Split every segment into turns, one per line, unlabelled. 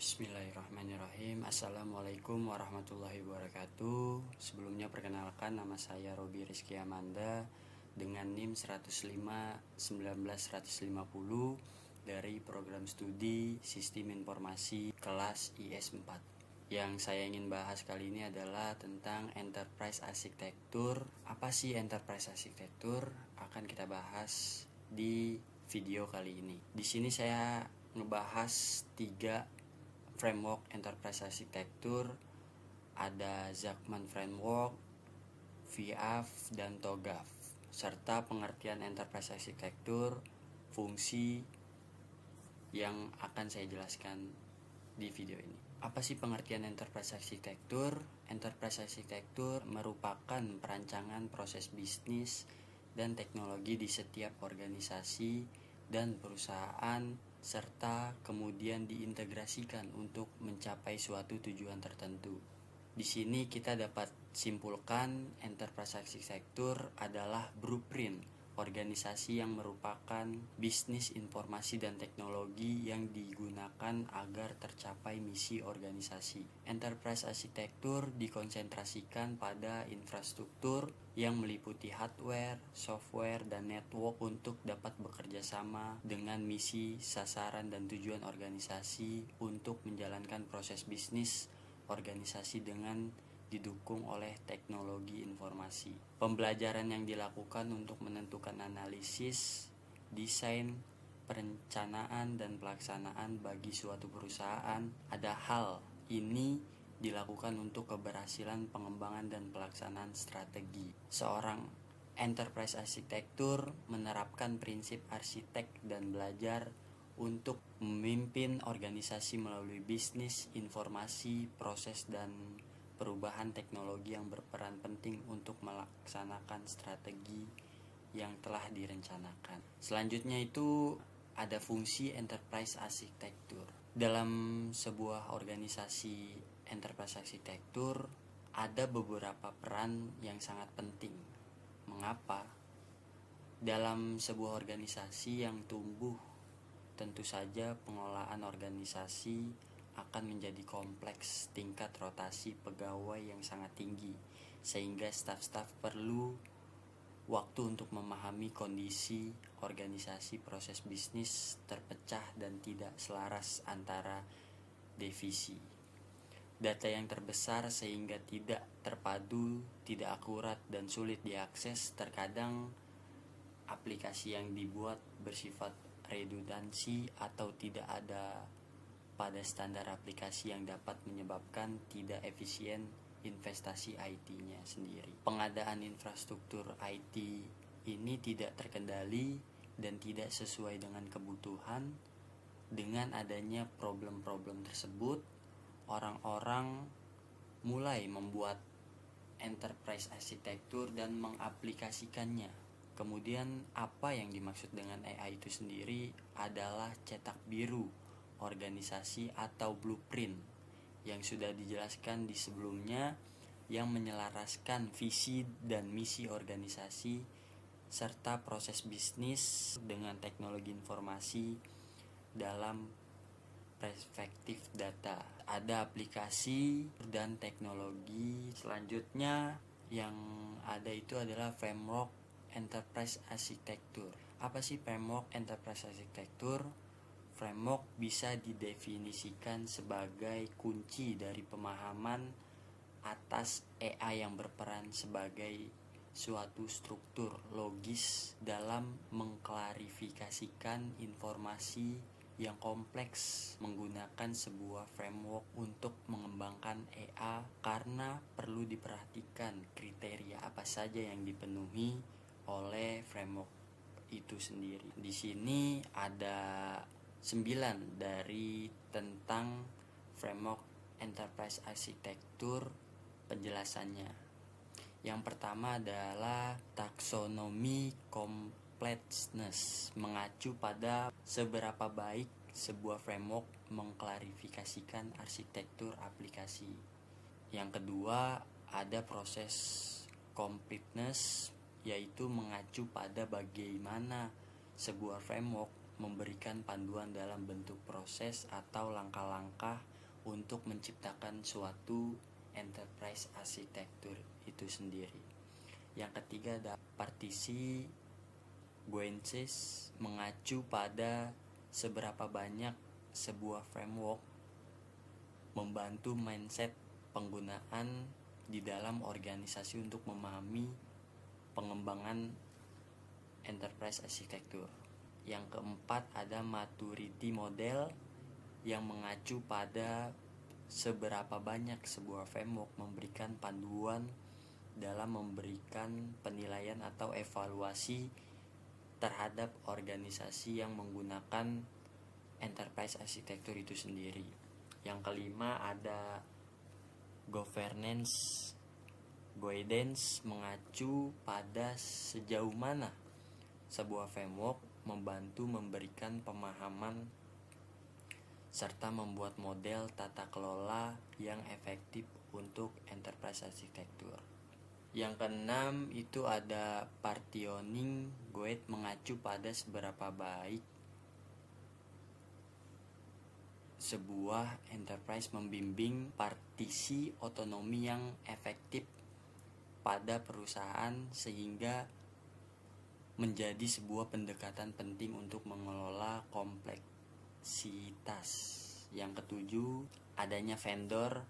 Bismillahirrahmanirrahim. Assalamualaikum warahmatullahi wabarakatuh. Sebelumnya perkenalkan, nama saya Robi Rizky Amanda dengan NIM 105 19150 dari program studi Sistem Informasi kelas IS4. Yang saya ingin bahas kali ini adalah tentang Enterprise Architecture. Apa sih Enterprise Architecture? Akan kita bahas di video kali ini. Di sini saya ngebahas 3 framework Enterprise Architecture. Ada Zachman Framework, VIAF, dan TOGAF, serta pengertian Enterprise Architecture, fungsi yang akan saya jelaskan di video ini. Apa sih pengertian Enterprise Architecture? Enterprise Architecture merupakan perancangan proses bisnis dan teknologi di setiap organisasi dan perusahaan, serta kemudian diintegrasikan untuk mencapai suatu tujuan tertentu. Di sini kita dapat simpulkan Enterprise Architecture adalah blueprint organisasi yang merupakan bisnis informasi dan teknologi yang digunakan agar tercapai misi organisasi. Enterprise Architecture dikonsentrasikan pada infrastruktur yang meliputi hardware, software, dan network untuk dapat bekerja sama dengan misi, sasaran, dan tujuan organisasi untuk menjalankan proses bisnis organisasi dengan didukung oleh teknologi informasi. Pembelajaran yang dilakukan untuk menentukan analisis, desain, perencanaan, dan pelaksanaan bagi suatu perusahaan. Ada hal ini dilakukan untuk keberhasilan pengembangan dan pelaksanaan strategi. Seorang Enterprise Architecture menerapkan prinsip arsitek dan belajar untuk memimpin organisasi melalui bisnis, informasi, proses, dan perubahan teknologi yang berperan penting untuk melaksanakan strategi yang telah direncanakan. Selanjutnya itu ada fungsi Enterprise Architecture. Dalam sebuah organisasi Enterprise Architecture ada beberapa peran yang sangat penting. Mengapa? Dalam sebuah organisasi yang tumbuh, tentu saja pengelolaan organisasi akan menjadi kompleks, tingkat rotasi pegawai yang sangat tinggi, sehingga staf-staf perlu waktu untuk memahami kondisi organisasi. Proses bisnis terpecah dan tidak selaras antara divisi. Data yang terbesar sehingga tidak terpadu, tidak akurat, dan sulit diakses. Terkadang aplikasi yang dibuat bersifat redundansi atau tidak ada pada standar aplikasi yang dapat menyebabkan tidak efisien investasi IT-nya sendiri. Pengadaan infrastruktur IT ini tidak terkendali dan tidak sesuai dengan kebutuhan. Dengan adanya problem-problem tersebut, orang-orang mulai membuat Enterprise Architecture dan mengaplikasikannya. Kemudian apa yang dimaksud dengan AI itu sendiri adalah cetak biru organisasi atau blueprint yang sudah dijelaskan di sebelumnya, yang menyelaraskan visi dan misi organisasi serta proses bisnis dengan teknologi informasi dalam perspektif data. Ada aplikasi dan teknologi. Selanjutnya yang ada itu adalah framework Enterprise Architecture. Apa sih framework Enterprise Architecture? Framework bisa didefinisikan sebagai kunci dari pemahaman atas AI yang berperan sebagai suatu struktur logis dalam mengklarifikasikan informasi yang kompleks. Menggunakan sebuah framework untuk mengembangkan AI karena perlu diperhatikan kriteria apa saja yang dipenuhi oleh framework itu sendiri. Di sini ada 9 dari tentang framework Enterprise Architecture penjelasannya. Yang pertama adalah taksonomi completeness, mengacu pada seberapa baik sebuah framework mengklarifikasikan arsitektur aplikasi. Yang kedua ada proses completeness, yaitu mengacu pada bagaimana sebuah framework memberikan panduan dalam bentuk proses atau langkah-langkah untuk menciptakan suatu enterprise arsitektur itu sendiri. Yang ketiga ada partisi Guences, mengacu pada seberapa banyak sebuah framework membantu mindset penggunaan di dalam organisasi untuk memahami pengembangan enterprise arsitektur. Yang keempat ada maturity model yang mengacu pada seberapa banyak sebuah framework memberikan panduan dalam memberikan penilaian atau evaluasi terhadap organisasi yang menggunakan enterprise arsitektur itu sendiri. Yang kelima ada governance guidance, mengacu pada sejauh mana sebuah framework membantu memberikan pemahaman serta membuat model tata kelola yang efektif untuk enterprise arsitektur. Yang keenam itu ada partitioning guide, mengacu pada seberapa baik sebuah enterprise membimbing partisi otonomi yang efektif pada perusahaan sehingga menjadi sebuah pendekatan penting untuk mengelola kompleksitas. Yang ketujuh, adanya vendor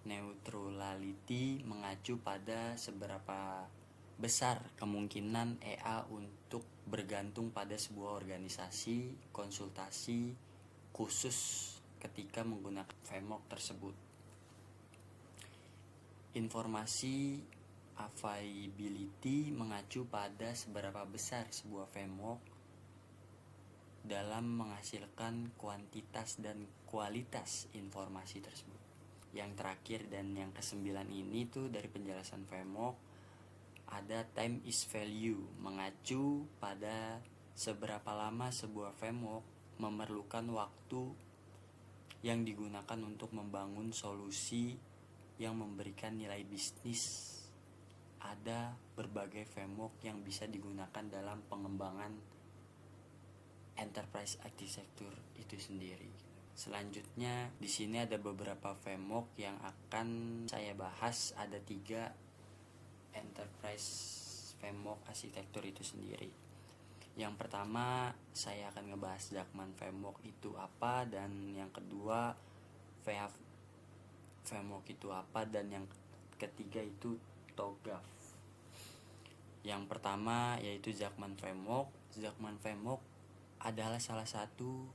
neutrality, mengacu pada seberapa besar kemungkinan EA untuk bergantung pada sebuah organisasi konsultasi khusus ketika menggunakan framework tersebut. Informasi availability, mengacu pada seberapa besar sebuah framework dalam menghasilkan kuantitas dan kualitas informasi tersebut. Yang terakhir dan yang kesembilan ini tuh dari penjelasan framework ada time is value, mengacu pada seberapa lama sebuah framework memerlukan waktu yang digunakan untuk membangun solusi yang memberikan nilai bisnis. Ada berbagai framework yang bisa digunakan dalam pengembangan enterprise architecture itu sendiri. Selanjutnya di sini ada beberapa framework yang akan saya bahas. Ada 3 enterprise framework arsitektur itu sendiri. Yang pertama saya akan ngebahas Jackman framework itu apa, dan yang kedua VF framework itu apa, dan yang ketiga itu TOGAF. Yang pertama yaitu Jackman framework. Jackman framework adalah salah satu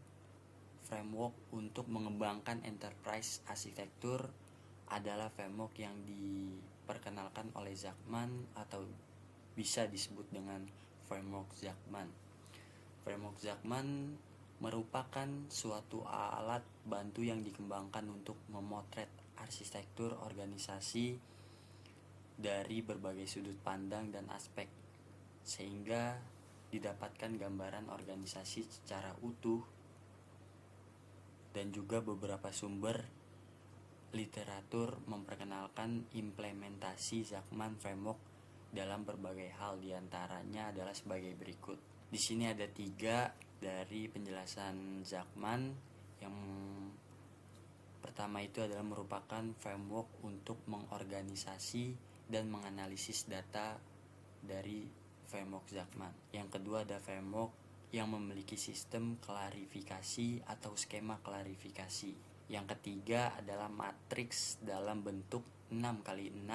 framework untuk mengembangkan enterprise arsitektur. Adalah framework yang diperkenalkan oleh Jackman atau bisa disebut dengan framework Jackman. Framework Jackman merupakan suatu alat bantu yang dikembangkan untuk memotret arsitektur organisasi dari berbagai sudut pandang dan aspek, sehingga didapatkan gambaran organisasi secara utuh. Dan juga beberapa sumber literatur memperkenalkan implementasi Jackman framework dalam berbagai hal, diantaranya adalah sebagai berikut. Di sini ada 3 dari penjelasan Jackman. Yang pertama itu adalah merupakan framework untuk mengorganisasi dan menganalisis data dari framework Jackman. Yang kedua ada framework yang memiliki sistem klarifikasi atau skema klarifikasi. Yang ketiga adalah matriks dalam bentuk 6x6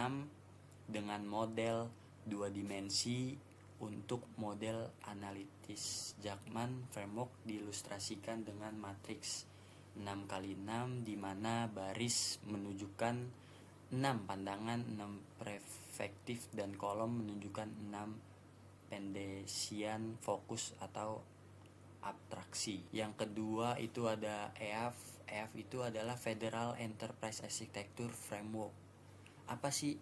dengan model 2 dimensi. Untuk model analitis Jackman framework diilustrasikan dengan matriks 6x6 di mana baris menunjukkan 6 pandangan, 6 perspektif, dan kolom menunjukkan 6 pendesian fokus atau abstraksi. Yang kedua itu ada EAF. EAF itu adalah Federal Enterprise Architecture Framework. Apa sih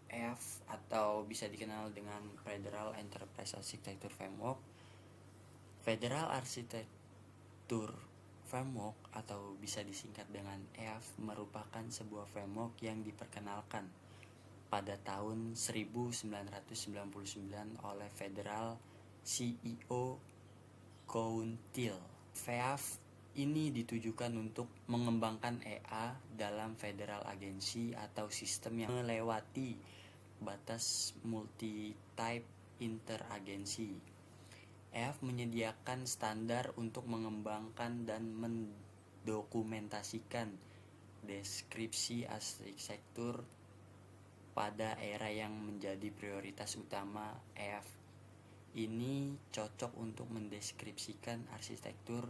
EAF atau bisa dikenal dengan Federal Enterprise Architecture Framework? Federal Architecture Framework atau bisa disingkat dengan EAF merupakan sebuah framework yang diperkenalkan pada tahun 1999 oleh Federal CEO Council. FEAF ini ditujukan untuk mengembangkan EA dalam federal agency atau sistem yang melewati batas multi-type interagency. EAF menyediakan standar untuk mengembangkan dan mendokumentasikan deskripsi arsitektur pada era yang menjadi prioritas utama EAF. Ini cocok untuk mendeskripsikan arsitektur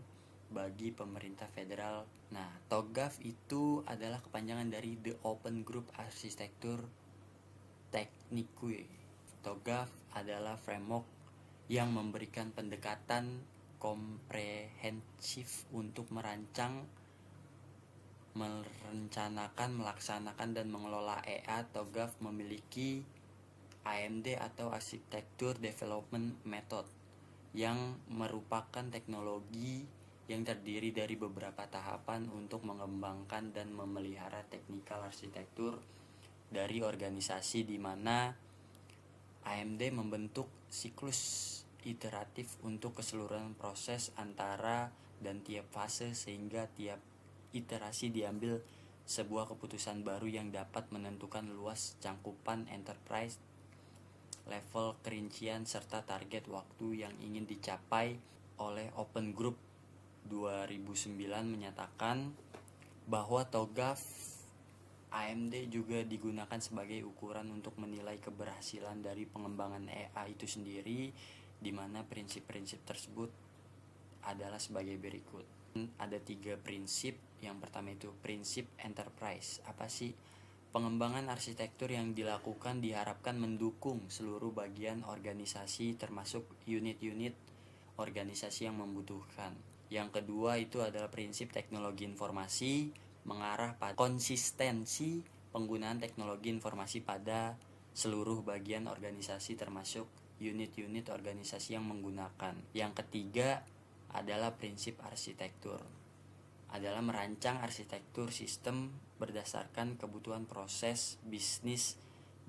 bagi pemerintah federal. Nah, TOGAF itu adalah kepanjangan dari The Open Group Architecture Technique. TOGAF adalah framework yang memberikan pendekatan komprehensif untuk merancang, merencanakan, melaksanakan, dan mengelola EA. TOGAF memiliki AMD atau Architecture Development Method yang merupakan teknologi yang terdiri dari beberapa tahapan untuk mengembangkan dan memelihara teknikal arsitektur dari organisasi, di mana AMD membentuk siklus iteratif untuk keseluruhan proses antara dan tiap fase, sehingga tiap iterasi diambil sebuah keputusan baru yang dapat menentukan luas cakupan enterprise, level kerincian, serta target waktu yang ingin dicapai. Oleh Open Group 2009 menyatakan bahwa TOGAF AMD juga digunakan sebagai ukuran untuk menilai keberhasilan dari pengembangan EA itu sendiri, di mana prinsip-prinsip tersebut adalah sebagai berikut. Ada 3 prinsip. Yang pertama itu prinsip enterprise. Apa sih? Pengembangan arsitektur yang dilakukan diharapkan mendukung seluruh bagian organisasi, termasuk unit-unit organisasi yang membutuhkan. Yang kedua itu adalah prinsip teknologi informasi, mengarah pada konsistensi penggunaan teknologi informasi pada seluruh bagian organisasi, termasuk unit-unit organisasi yang menggunakan. Yang ketiga adalah prinsip arsitektur, adalah merancang arsitektur sistem berdasarkan kebutuhan proses bisnis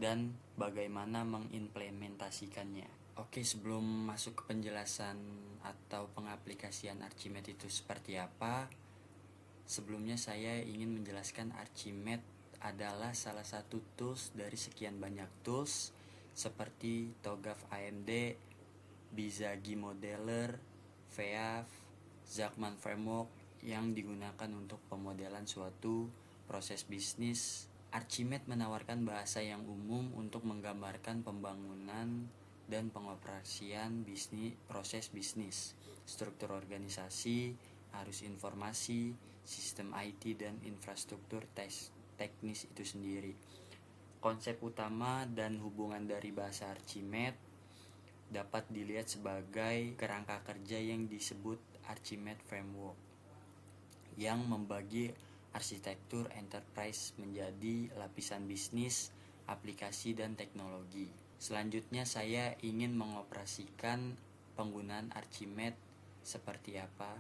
dan bagaimana mengimplementasikannya. Oke, sebelum masuk ke penjelasan atau pengaplikasian Archimedes itu seperti apa, sebelumnya saya ingin menjelaskan Archimedes adalah salah satu tools dari sekian banyak tools seperti TOGAF AMD, Bizagi Modeler, VEAF, Zachman Framework yang digunakan untuk pemodelan suatu proses bisnis. Archimedes menawarkan bahasa yang umum untuk menggambarkan pembangunan dan pengoperasian proses bisnis, struktur organisasi, arus informasi, sistem IT, dan infrastruktur teknis itu sendiri. Konsep utama dan hubungan dari bahasa Archimedes dapat dilihat sebagai kerangka kerja yang disebut Archimedes Framework, yang membagi arsitektur enterprise menjadi lapisan bisnis, aplikasi, dan teknologi. Selanjutnya saya ingin mengoperasikan penggunaan Archimedes seperti apa.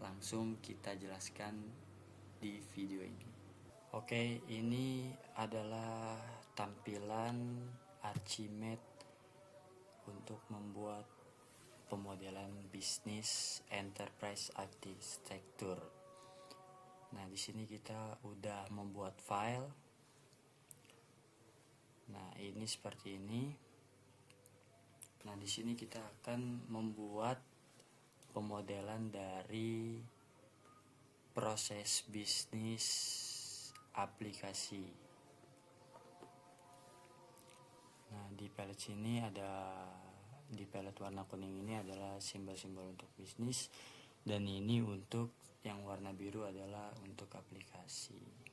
Langsung kita jelaskan di video ini. Oke, ini adalah tampilan Archimedes untuk membuat pemodelan bisnis enterprise architecture. Nah, di sini kita udah membuat file. Nah, ini seperti ini. Nah, di sini kita akan membuat pemodelan dari proses bisnis aplikasi. Nah, di palette sini di palette warna kuning ini adalah simbol-simbol untuk bisnis, dan ini untuk yang warna biru adalah untuk aplikasi.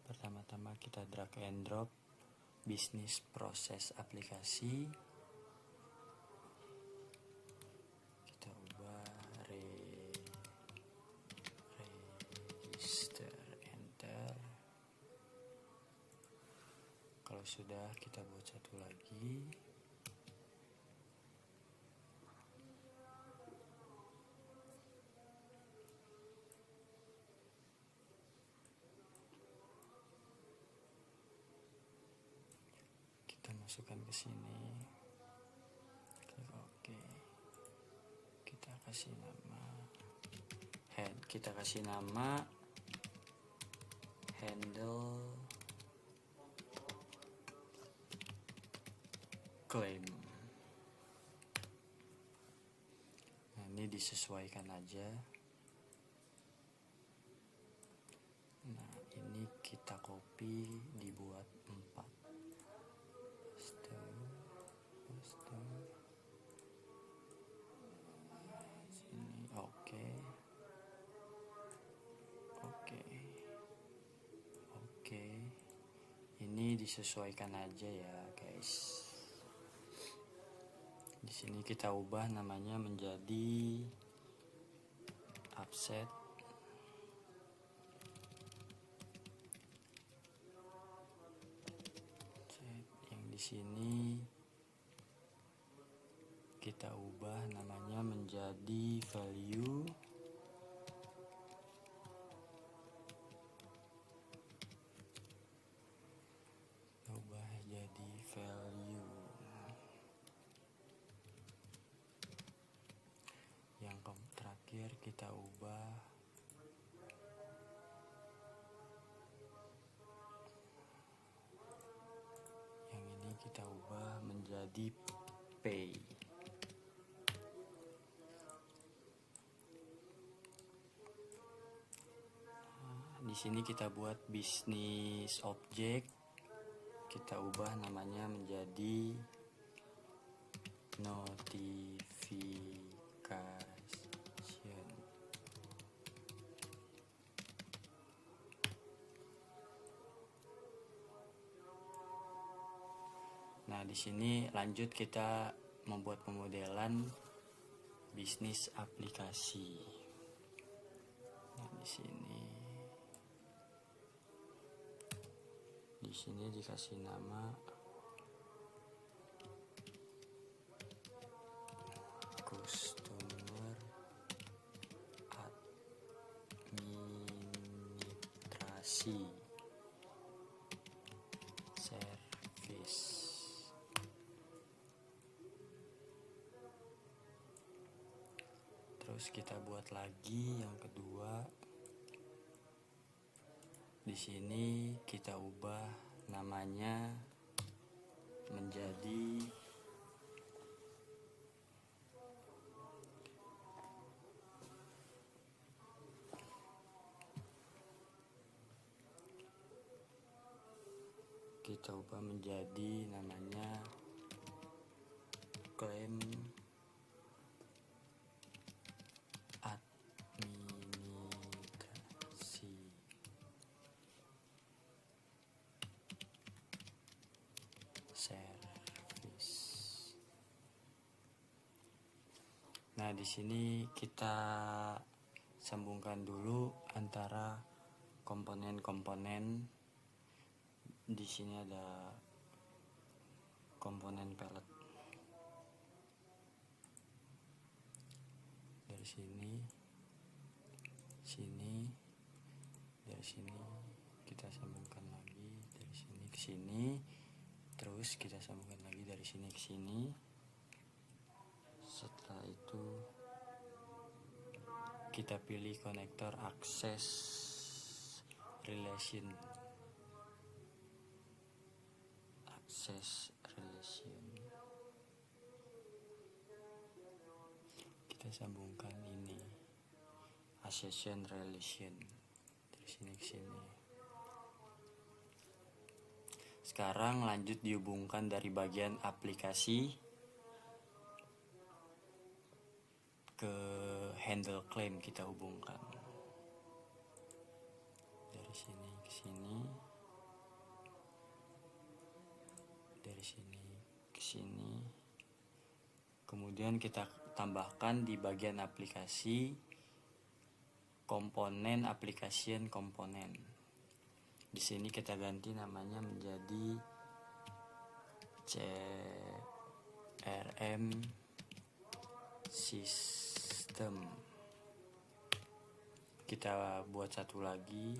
Pertama-tama kita drag and drop bisnis proses aplikasi. Kita ubah register, enter. Kalau sudah, kita buat satu lagi. Kita masukkan ke sini. Klik OK. kita kasih nama handle claim. Nah, ini disesuaikan aja. Nah, ini kita copy, dibuat 4. Paste. Sini, oke. Ini disesuaikan aja ya, guys. Di sini kita ubah namanya menjadi offset. Yang di sini kita ubah namanya menjadi value. Ubah jadi value. Yang terakhir kita ubah yang ini kita ubah menjadi pay. Di sini kita buat bisnis object, kita ubah namanya menjadi notification. Nah, di sini lanjut kita membuat pemodelan bisnis aplikasi. Nah, di sini dikasih nama customer administrasi service. Terus kita buat lagi yang kedua. Di sini kita ubah namanya menjadi namanya claim administrasi service. Nah, di sini kita sambungkan dulu antara komponen-komponen. Di sini ada komponen palette. Dari sini, dari sini kita sambungkan lagi, dari sini ke sini, terus kita sambungkan lagi dari sini ke sini. Setelah itu kita pilih konektor access relation. Kita sambungkan ini accession relation dari sini ke sini. Sekarang lanjut dihubungkan dari bagian aplikasi ke handle claim, kita hubungkan dari sini ke sini, dari sini ke sini. Kemudian kita tambahkan di bagian aplikasi komponen application komponen. Di sini kita ganti namanya menjadi CRM system. Kita buat satu lagi.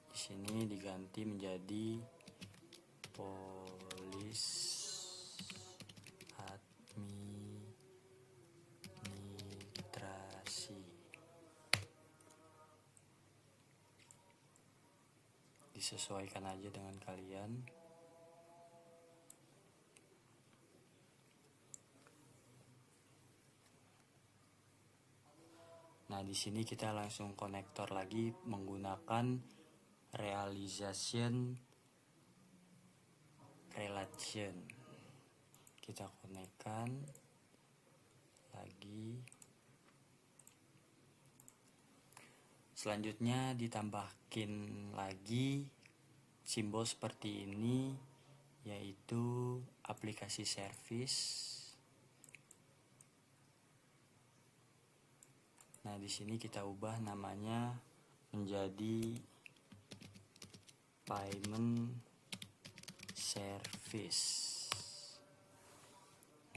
Di sini diganti menjadi police administrasi disesuaikan aja dengan kalian. Nah, di sini kita langsung konektor lagi menggunakan realization relation. Kita konekkan lagi. Selanjutnya ditambahkan lagi simbol seperti ini, yaitu aplikasi service. Nah, di sini kita ubah namanya menjadi payment service.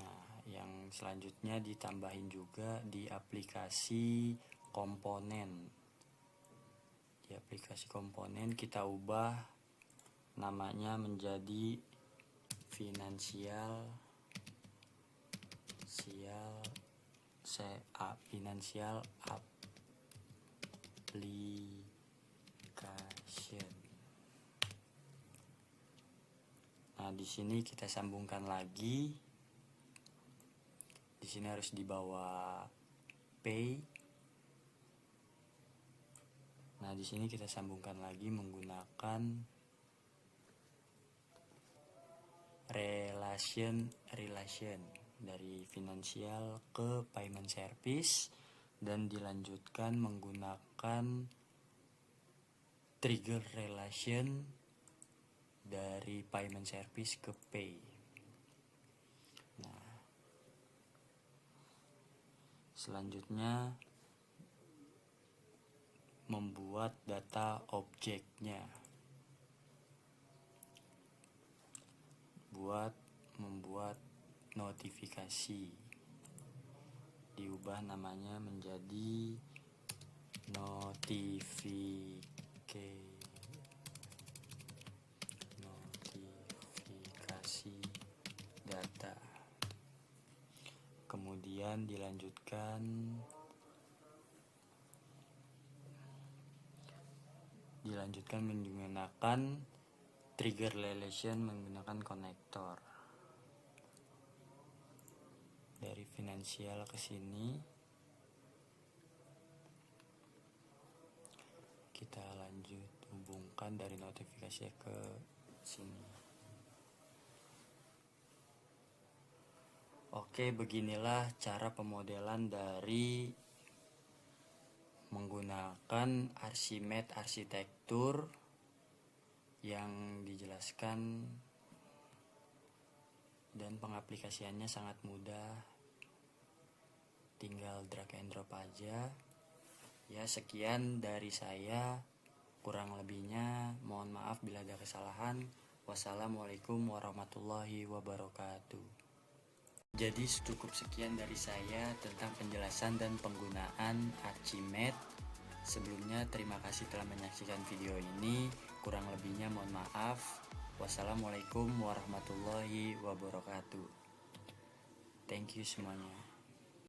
Nah, yang selanjutnya ditambahin juga di aplikasi komponen. Di aplikasi komponen kita ubah namanya menjadi financial application. Nah, di sini kita sambungkan lagi. Di sini harus dibawa pay. Nah, di sini kita sambungkan lagi menggunakan relation dari finansial ke payment service, dan dilanjutkan menggunakan trigger relation dari payment service ke pay. Nah, selanjutnya membuat data objeknya. Membuat notifikasi, diubah namanya menjadi notifikasi data. Kemudian dilanjutkan menggunakan trigger relation menggunakan konektor. Dari finansial ke sini kita lanjut hubungkan dari notifikasi ke sini. Oke, beginilah cara pemodelan dari menggunakan Archimedes arsitektur yang dijelaskan, dan pengaplikasiannya sangat mudah, tinggal drag and drop aja. Ya, sekian dari saya, kurang lebihnya mohon maaf bila ada kesalahan. Wassalamualaikum warahmatullahi wabarakatuh. Jadi cukup sekian dari saya tentang penjelasan dan penggunaan Archimedes. Sebelumnya terima kasih telah menyaksikan video ini. Kurang lebihnya mohon maaf. Wassalamualaikum warahmatullahi wabarakatuh. Thank you semuanya.